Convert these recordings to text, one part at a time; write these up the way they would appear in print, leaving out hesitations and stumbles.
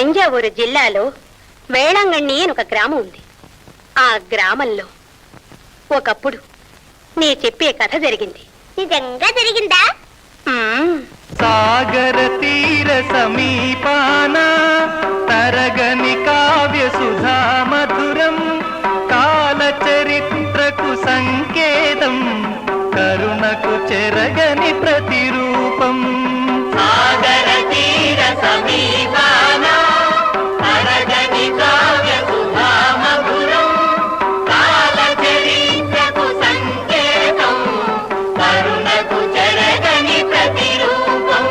తంజావూరు జిల్లాలో వేళాంగణి అని ఒక గ్రామం ఉంది. ఆ గ్రామంలో ఒకప్పుడు నీ చెప్పే కథ జరిగింది. నిజంగా జరిగిందా? సాగర తీర సమీపాన తరగని కావ్య సుధా మధురం, కాల చరిత్రకు సంకేతం, కరుణకు చెరగని ప్రతిరూపం. సాగర తీర సమీపాన తరగని కావ్య సుధా మధురం, కాల చరిత్రకు సంకేతం, కరుణకు చెరగని ప్రతిరూపం.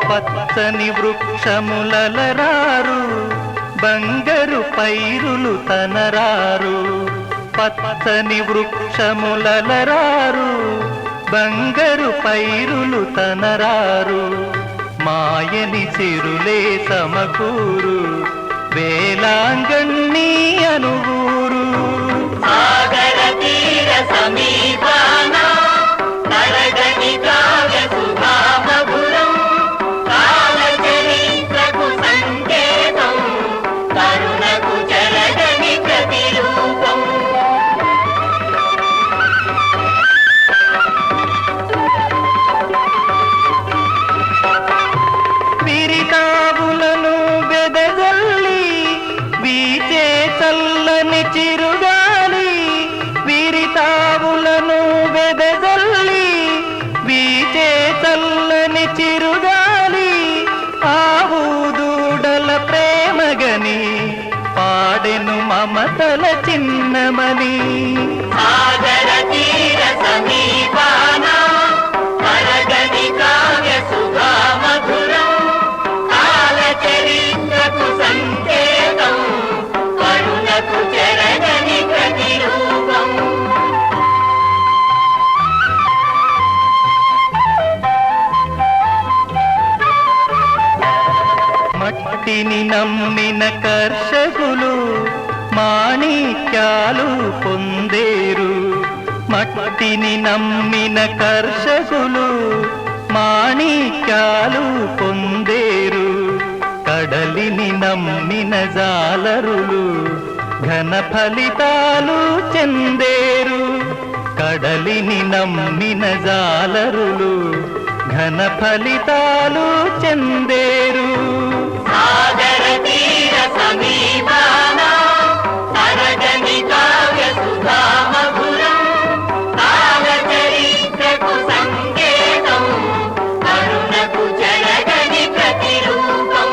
పచ్చని వృక్షములలరారు, బంగరు పైరులు తనరారు. పచ్చని వృక్షములలరారు, బంగరు పైరులు తనరారు. మాయని చిరులే సమకూరు, వేలాంగణి అనువూరు. సాగర తీర సమీపాన తరగని కావ్య సుధా మధురం, కాల చరిత్రకు సంకేతం, కరుణకు చెరగని ప్రతిరూపం. విరితావులను బెదజల్లి వీచే చల్లని చిరుగాలి, విరితావులను బెదజల్లి వీచే చల్లని చిరుగాలి. ఆవు దూడల ప్రేమగని పాడెను మమతల చిన్నమని. సాగర తీర సమీపాన తరగని కావ్య సుధా మధురం, కాల చరిత్రకు సంకేతం, కరుణకు చెరగని ప్రతిరూపం. మట్టిని నమ్మిన కర్షకులు మాణిక్యాలు పొందేరు. మట్టిని నమ్మిన కర్షకులు మాణిక్యాలు పొందేరు. కడలిని నమ్మిన జాలరులు ఘన ఫలితాలు చెందేరు. కడలిని నమ్మిన జాలరులు ఘన ఫలితాలు చెందేరు. సాగర తీర సమీపాన తరగని కావ్య సుధా మధురం, కాల చరిత్రకు సంకేతం, కరుణకు చెరగని ప్రతిరూపం.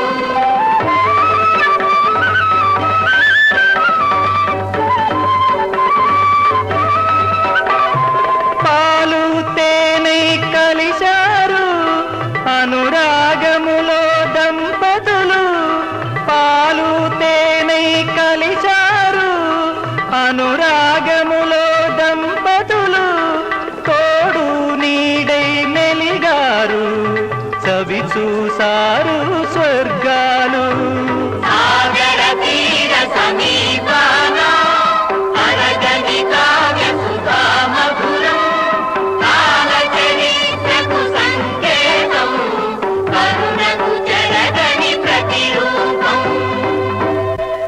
పాలు తేనె కలిశారు అనురాగములో దంపతులు, పాలు తేనె కలిశారు అనురాగ